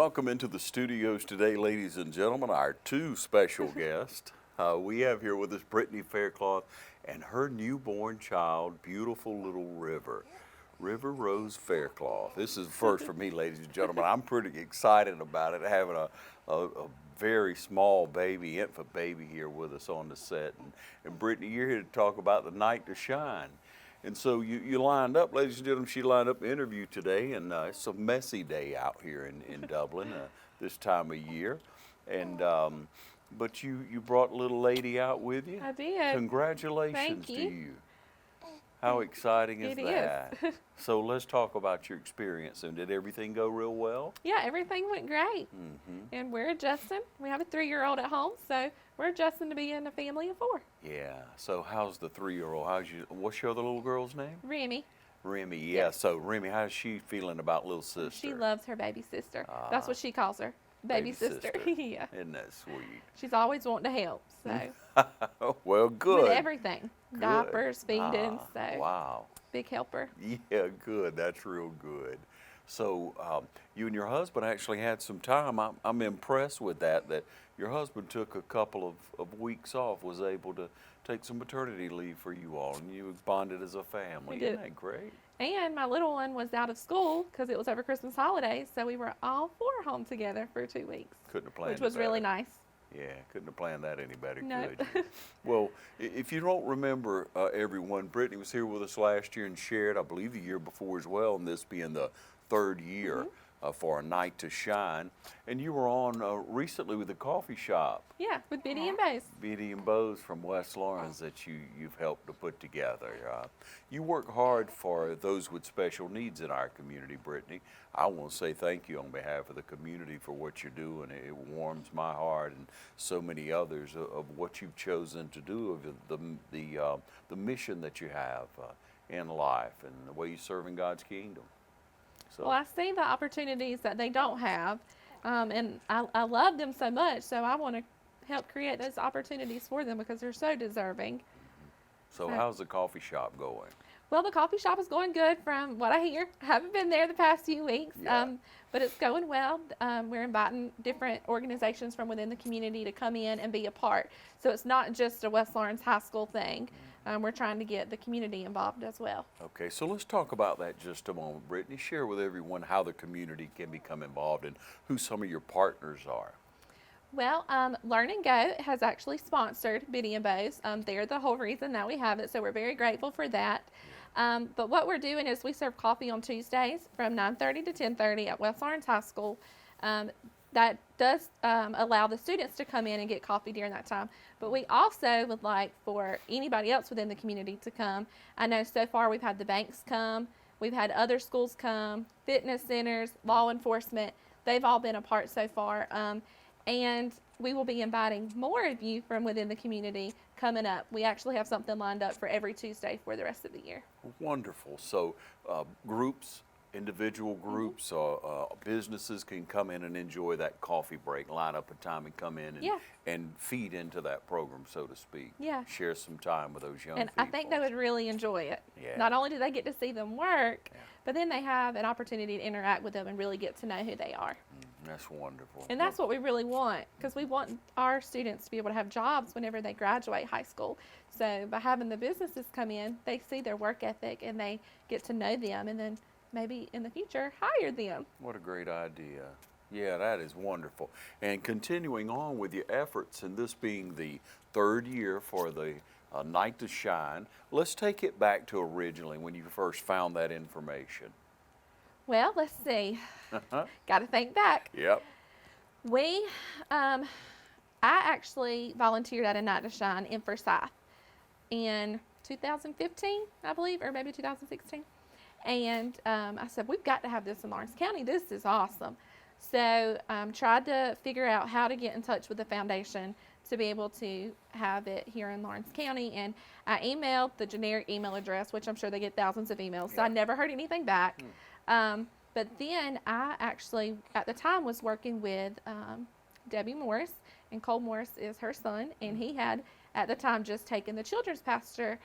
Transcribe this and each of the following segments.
welcome into the studios today, ladies and gentlemen, our two special guests. We have here with us Brittany Faircloth and her newborn child, beautiful little River Rose Faircloth. This is first for me, ladies and gentlemen. I'm pretty excited about it, having a very small baby, infant baby here with us on the set. And Brittany, you're here to talk about the night to shine. And so you lined up, ladies and gentlemen, she lined up an interview today, and it's a messy day out here in Dublin this time of year. And but you brought little lady out with you. I did. Congratulations to you. How exciting is that? Is. So let's talk about your experience. And did everything go real well? Yeah, everything went great. And we're adjusting. We have a 3-year-old at home, so we're adjusting to being a family of 4. Yeah. So how's the 3-year-old? What's your other little girl's name? Remy. Remy, yeah. Yep. So Remy, how's she feeling about little sister? She loves her baby sister. That's what she calls her. Baby sister. Yeah. Isn't that sweet? She's always wanting to help. So well, good. with everything. Good. Diapers, feeding. So wow. big helper. Yeah, good. That's real good. So you and your husband actually had some time. I'm impressed with that your husband took a couple of weeks off, was able to take some maternity leave for you all, and you bonded as a family. We did. Isn't that great? And my little one was out of school because it was over Christmas holidays, so we were all 4 home together for 2 weeks. Couldn't have planned which was it really better. nice. Yeah, couldn't have planned that any better, No. could you? Well, if you don't remember, everyone, Brittany was here with us last year and shared, I believe, the year before as well, and this being the 3rd year for A Night to Shine. And you were on recently with the coffee shop. Yeah, with Biddy and Bose. Biddy and Bose from West Lawrence that you've helped to put together. You work hard for those with special needs in our community, Brittany. I want to say thank you on behalf of the community for what you're doing. It warms my heart and so many others of what you've chosen to do, of the mission that you have in life and the way you serve in God's kingdom. So. Well, I see the opportunities that they don't have, and I love them so much, so I want to help create those opportunities for them because they're so deserving. So how's the coffee shop going? Well, the coffee shop is going good from what I hear. I haven't been there the past few weeks, but it's going well. We're inviting different organizations from within the community to come in and be a part. So it's not just a West Lawrence High School thing. We're trying to get the community involved as well. Okay, so let's talk about that just a moment. Brittany, share with everyone how the community can become involved and who some of your partners are. Well, Learn and Go has actually sponsored Biddy and Bose. They're the whole reason that we have it, so we're very grateful for that. But what we're doing is we serve coffee on Tuesdays from 9:30 to 10:30 at West Lawrence High School. That does allow the students to come in and get coffee during that time. But we also would like for anybody else within the community to come. I know so far we've had the banks come, we've had other schools come, fitness centers, law enforcement. They've all been a part so far. And we will be inviting more of you from within the community coming up. We actually have something lined up for every Tuesday for the rest of the year. Wonderful. So groups, individual groups, businesses can come in and enjoy that coffee break, line up a time and come in and feed into that program, so to speak. Yeah. Share some time with those young and people. I think they would really enjoy it. Yeah. Not only do they get to see them work, but then they have an opportunity to interact with them and really get to know who they are. That's wonderful. And that's what we really want, because we want our students to be able to have jobs whenever they graduate high school. So by having the businesses come in, they see their work ethic and they get to know them and then maybe in the future hire them. What a great idea. Yeah, that is wonderful. And continuing on with your efforts, and this being the 3rd year for the Night to Shine, let's take it back to originally when you first found that information. Well, let's see. Got to think back. Yep. I actually volunteered at A Night to Shine in Forsyth in 2015, I believe, or maybe 2016. And I said, we've got to have this in Lawrence County. This is awesome. So tried to figure out how to get in touch with the foundation to be able to have it here in Lawrence County. And I emailed the generic email address, which I'm sure they get thousands of emails. So I never heard anything back. But then I actually, at the time, was working with Debbie Morris, and Cole Morris is her son, and he had, at the time, just taken the children's pastor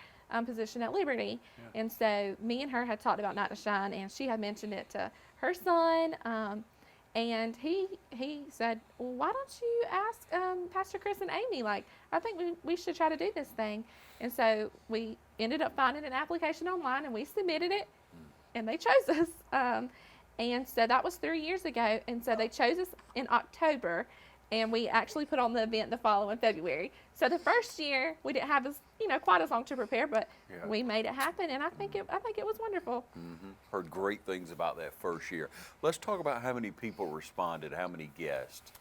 position at Liberty. And so me and her had talked about Night to Shine, and she had mentioned it to her son, And he said, well, why don't you ask Pastor Chris and Amy? Like, I think we should try to do this thing. And so we ended up finding an application online, and we submitted it, and they chose us. And so that was 3 years ago. And so they chose us in October, and we actually put on the event the following February. So the first year we didn't have quite as long to prepare, but we made it happen, and I think it was wonderful. Heard great things about that first year. Let's talk about how many people responded, how many guests.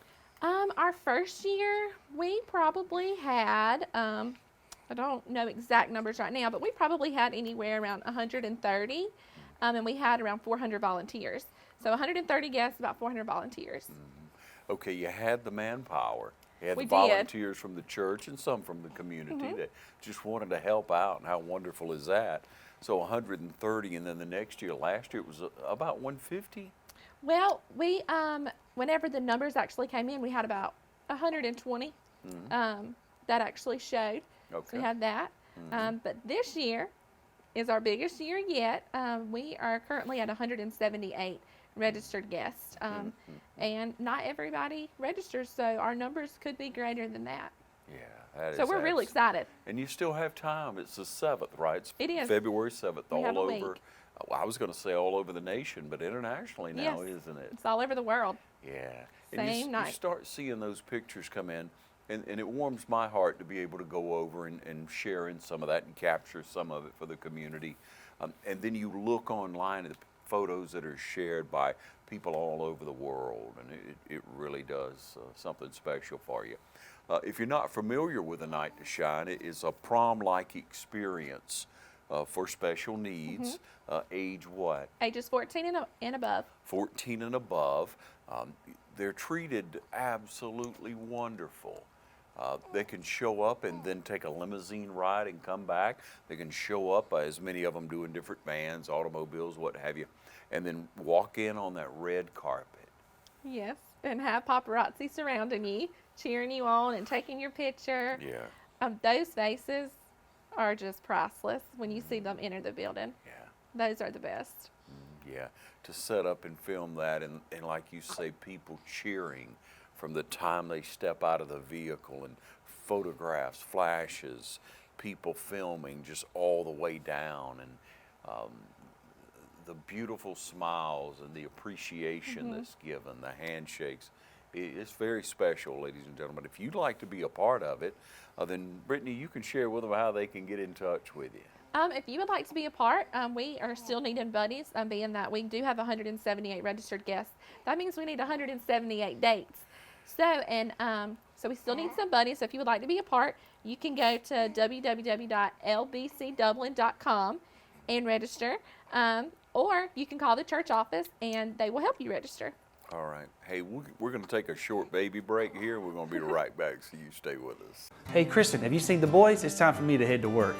Our first year we probably had I don't know exact numbers right now, but we probably had anywhere around 130, and we had around 400 volunteers. So 130 guests, about 400 volunteers. Okay, you had the manpower. You had We the did. volunteers from the church and some from the community that just wanted to help out, and how wonderful is that? So 130, and then the next year, last year, it was about 150? Well, we whenever the numbers actually came in, we had about 120 that actually showed. Okay. So we had that. But this year is our biggest year yet. We are currently at 178 registered guests, and not everybody registers, so our numbers could be greater than that. Yeah, that is. So we're really excited. And you still have time. It's the 7th, right? It is. February 7th, We have all a over. week. Well, I was going to say all over the nation, but internationally now, Yes. isn't it? It's all over the world. Yeah. And Same you night. start seeing those pictures come in, and it warms my heart to be able to go over and share in some of that and capture some of it for the community. And then you look online at the photos that are shared by people all over the world, and it really does something special for you. If you're not familiar with A Night to Shine, it is a prom-like experience for special needs. Age what? Ages 14 and above. 14 and above. They're treated absolutely wonderful. They can show up and then take a limousine ride and come back. They can show up, as many of them do, in different vans, automobiles, what have you, and then walk in on that red carpet. Yes, and have paparazzi surrounding you, cheering you on and taking your picture. Yeah. Those faces are just priceless when you see them enter the building. Yeah. Those are the best. Yeah, to set up and film that, and like you say, people cheering from the time they step out of the vehicle, and photographs, flashes, people filming just all the way down, and the beautiful smiles and the appreciation that's given, the handshakes. It's very special, ladies and gentlemen. If you'd like to be a part of it, then Brittany, you can share with them how they can get in touch with you. If you would like to be a part, we are still needing buddies, being that we do have 178 registered guests. That means we need 178 dates. So we still need some buddies. So if you would like to be a part, you can go to www.lbcdublin.com and register, or you can call the church office and they will help you register. All right. Hey, we're going to take a short baby break here. We're going to be right back, so you stay with us. Hey, Kristen, have you seen the boys? It's time for me to head to work.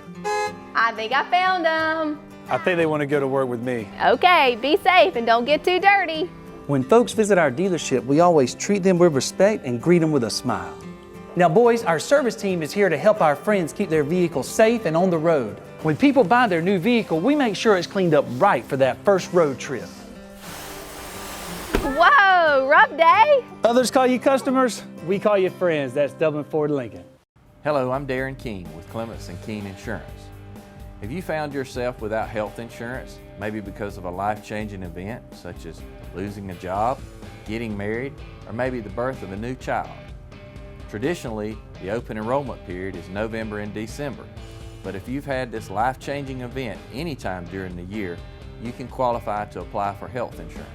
I think I found them. I think they want to go to work with me. Okay, be safe and don't get too dirty. When folks visit our dealership, we always treat them with respect and greet them with a smile. Now, boys, our service team is here to help our friends keep their vehicles safe and on the road. When people buy their new vehicle, we make sure it's cleaned up right for that first road trip. Whoa, rough day. Others call you customers, we call you friends. That's Dublin Ford Lincoln. Hello, I'm Darren Keene with Clements & Keene Insurance. Have you found yourself without health insurance, maybe because of a life-changing event such as losing a job, getting married, or maybe the birth of a new child? Traditionally, the open enrollment period is November and December, but if you've had this life-changing event anytime during the year, you can qualify to apply for health insurance.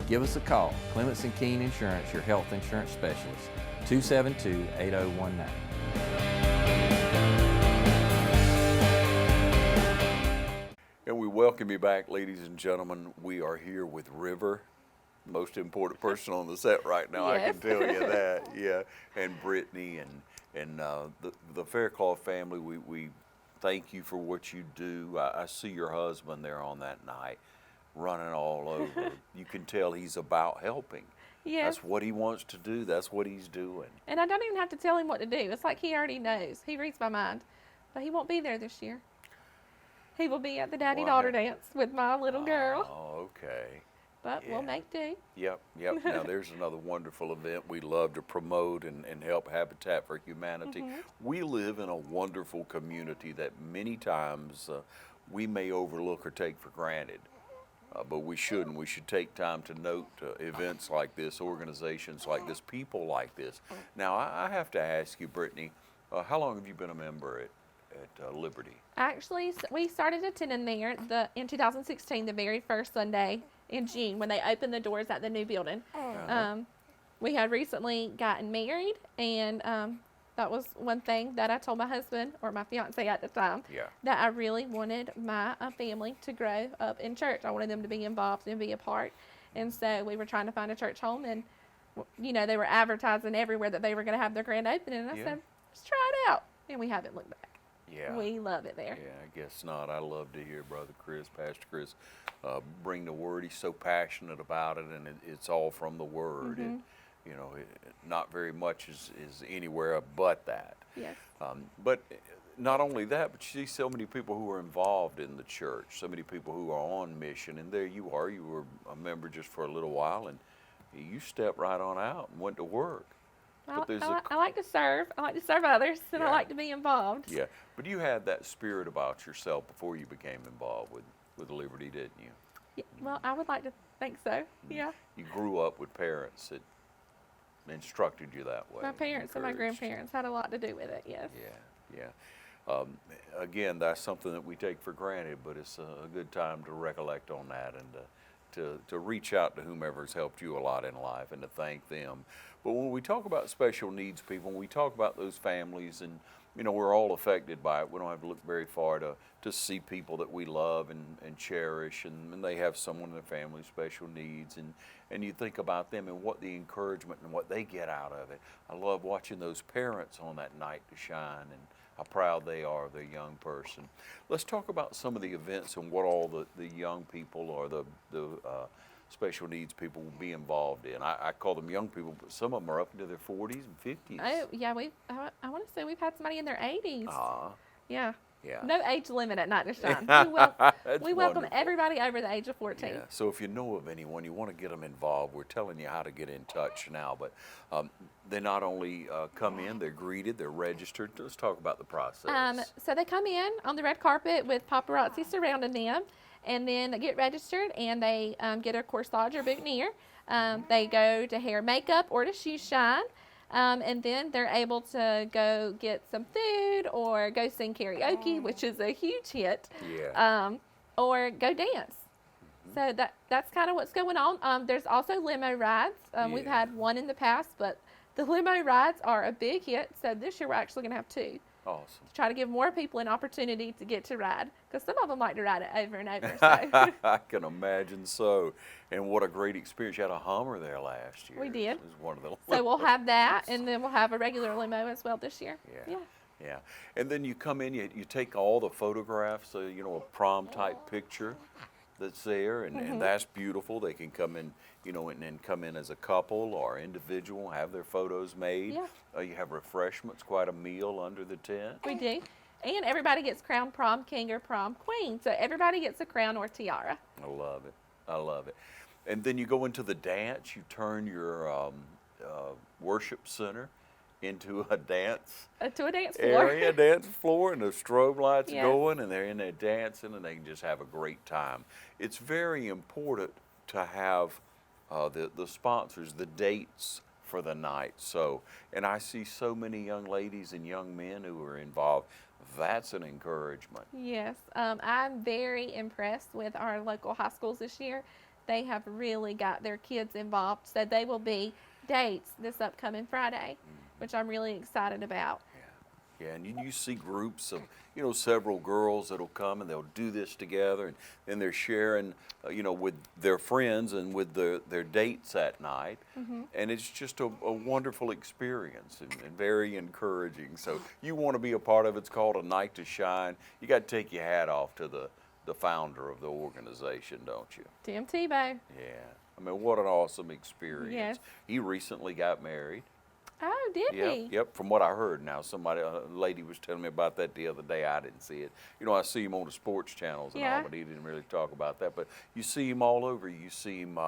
Give us a call, Clements & Keene Insurance, your health insurance specialist, 272-8019. And we welcome you back, ladies and gentlemen. We are here with River, most important person on the set right now. I can tell you that. Yeah, and Brittany and the Faircloth family. We thank you for what you do. I see your husband there on that night, running all over. You can tell he's about helping. Yes. That's what he wants to do. That's what he's doing. And I don't even have to tell him what to do. It's like he already knows. He reads my mind. But he won't be there this year. He will be at the daddy-daughter dance with my little girl. Oh, okay. but Yeah. we'll make do. Yep. Now there's another wonderful event we love to promote and help Habitat for Humanity. We live in a wonderful community that many times we may overlook or take for granted. But we shouldn't. We should take time to note events like this, organizations like this, people like this. Now, I have to ask you, Brittany, how long have you been a member at Liberty? Actually, we started attending there in 2016, the very first Sunday in June when they opened the doors at the new building. We had recently gotten married, and that was one thing that I told my husband, or my fiance at the time, Yeah. that I really wanted my family to grow up in church. I wanted them to be involved and be a part. And so we were trying to find a church home, and they were advertising everywhere that they were going to have their grand opening. And I said, let's try it out. And we haven't looked back. Yeah. We love it there. Yeah, I guess not. I love to hear Brother Chris, Pastor Chris, bring the word. He's so passionate about it, and it's all from the word. Not very much is anywhere but that. Yes. But not only that, but you see so many people who are involved in the church, so many people who are on mission, and there you are. You were a member just for a little while, and you stepped right on out and went to work. But there's I like to serve. I like to serve others, and I Yeah. like to be involved. Yeah, but you had that spirit about yourself before you became involved with Liberty, didn't you? Yeah, well, I would like to think so. Yeah. You grew up with parents that instructed you that way. My parents and my encouraged you. grandparents had a lot to do with it. Yes. Yeah. Again, that's something that we take for granted, but it's a good time to recollect on that and to reach out to whomever's helped you a lot in life and to thank them. But when we talk about special needs people, when we talk about those families, and we're all affected by it. We don't have to look very far to see people that we love and cherish, and they have someone in their family with special needs, and you think about them and what the encouragement and what they get out of it. I love watching those parents on that night to shine and how proud they are of their young person. Let's talk about some of the events and what all the young people or the special needs people will be involved in. I call them young people, but some of them are up into their 40s and 50s. Oh, yeah. I want to say we've had somebody in their 80s. Yeah. Yeah. No age limit at Night to Shine. That's We welcome wonderful. everybody over the age of 14. Yeah, so if you know of anyone, you want to get them involved, we're telling you how to get in touch now. But they not only come in, they're greeted, they're registered. Let's talk about the process. So they come in on the red carpet with paparazzi surrounding them, and then they get registered, and they get a corsage or boutonniere. They go to hair, makeup, or to shoe shine. And then they're able to go get some food or go sing karaoke, which is a huge hit. Yeah. Or go dance. So that's kind of what's going on. There's also limo rides. We've Yeah. had one in the past, but the limo rides are a big hit. So this year we're actually going to have two. Awesome. To try to give more people an opportunity to get to ride, because some of them like to ride it over and over. So. I can imagine so. And what a great experience. You had a Hummer there last year. We did. It was one of the So we'll have that, and then we'll have a regular limo as well this year. Yeah. Yeah. And then you come in, you take all the photographs, a prom type picture that's there, and that's beautiful. They can come in, and then come in as a couple or individual, have their photos made. Yeah. You have refreshments, quite a meal under the tent. We do. And everybody gets crowned prom king or prom queen. So everybody gets a crown or tiara. I love it. I love it. And then you go into the dance. You turn your worship center into a dance To a dance floor. area, dance floor, and the strobe lights Yes. going, and they're in there dancing, and they can just have a great time. It's very important to have the sponsors, the dates for the night. So, and I see so many young ladies and young men who are involved. That's an encouragement. Yes. I'm very impressed with our local high schools this year. They have really got their kids involved. So they will be dates this upcoming Friday, which I'm really excited about. Yeah, and you see groups of, several girls that'll come and they'll do this together, and then they're sharing, with their friends and with their dates that night. And it's just a wonderful experience and very encouraging. So you want to be a part of it. It's called A Night to Shine. You got to take your hat off to the founder of the organization, don't you? Tim Tebow. Yeah. I mean, what an awesome experience. Yes. He recently got married. Oh, did Yep, he? yep. From what I heard, now somebody, a lady was telling me about that the other day. I didn't see it. You know, I see him on the sports channels and Yeah. all, but he didn't really talk about that. But you see him all over. You see him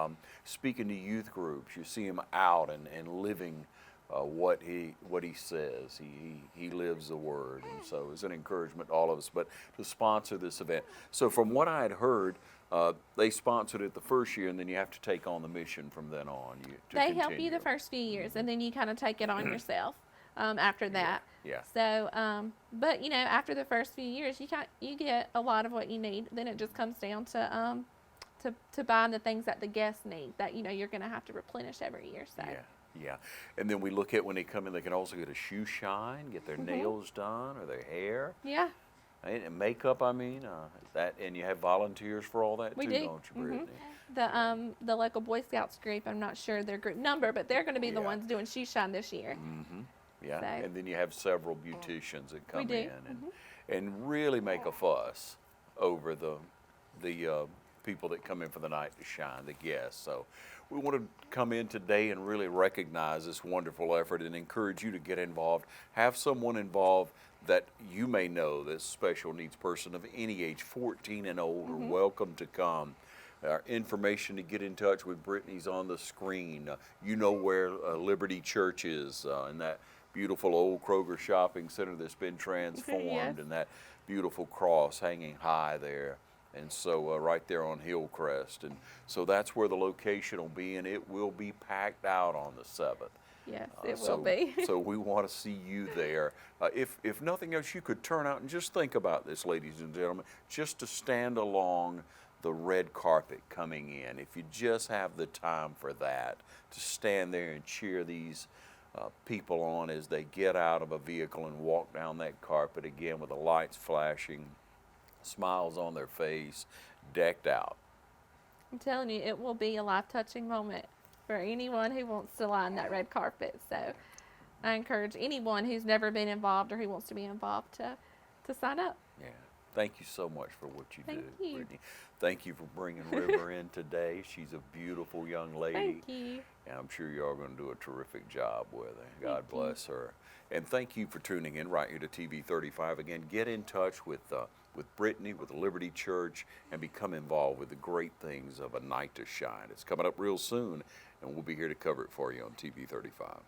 speaking to youth groups. You see him out and living what he says. He lives the word, and so it's an encouragement to all of us. But to sponsor this event, so from what I had heard. They sponsored it the first year, and then you have to take on the mission from then on. They help you the first few years, and then you kind of take it on yourself after that. Yeah. So, but you know, after the first few years, you get a lot of what you need. Then it just comes down to buying the things that the guests need that you know you're going to have to replenish every year. So. Yeah, yeah. And then we look at when they come in, they can also get a shoe shine, get their nails done, or their hair. Yeah. And makeup, I mean, that, and you have volunteers for all that We too, do. don't you, Brittany? The local Boy Scouts group, I'm not sure their group number, but they're going to be the Yeah. ones doing shoe shine this year. Yeah. So- And then you have several beauticians that come do. in and really make a fuss over the people that come in for the night to shine, the guests. So we want to come in today and really recognize this wonderful effort and encourage you to get involved. Have someone involved that you may know, this special needs person of any age, 14 and older, welcome to come. Our information to get in touch with Brittany's on the screen. You know where Liberty Church is in that beautiful old Kroger shopping center that's been transformed, Yes. and that beautiful cross hanging high there. And so right there on Hillcrest. And so that's where the location will be, and it will be packed out on the 7th. Yes, it So- will be. So we want to see you there. If nothing else, you could turn out and just think about this, ladies and gentlemen, just to stand along the red carpet coming in. If you just have the time for that, to stand there and cheer these people on as they get out of a vehicle and walk down that carpet again with the lights flashing, smiles on their face, decked out. I'm telling you, it will be a life-touching moment for anyone who wants to line that red carpet. So I encourage anyone who's never been involved or who wants to be involved to sign up. Yeah. Thank you so much for what you Thank do, you. Brittany. Thank you for bringing River in today. She's a beautiful young lady. Thank you. And I'm sure you are going to do a terrific job with her. God Thank you. bless her. And thank you for tuning in right here to TV 35. Again, get in touch with Brittany, with the Liberty Church, and become involved with the great things of A Night to Shine. It's coming up real soon, and we'll be here to cover it for you on TV 35.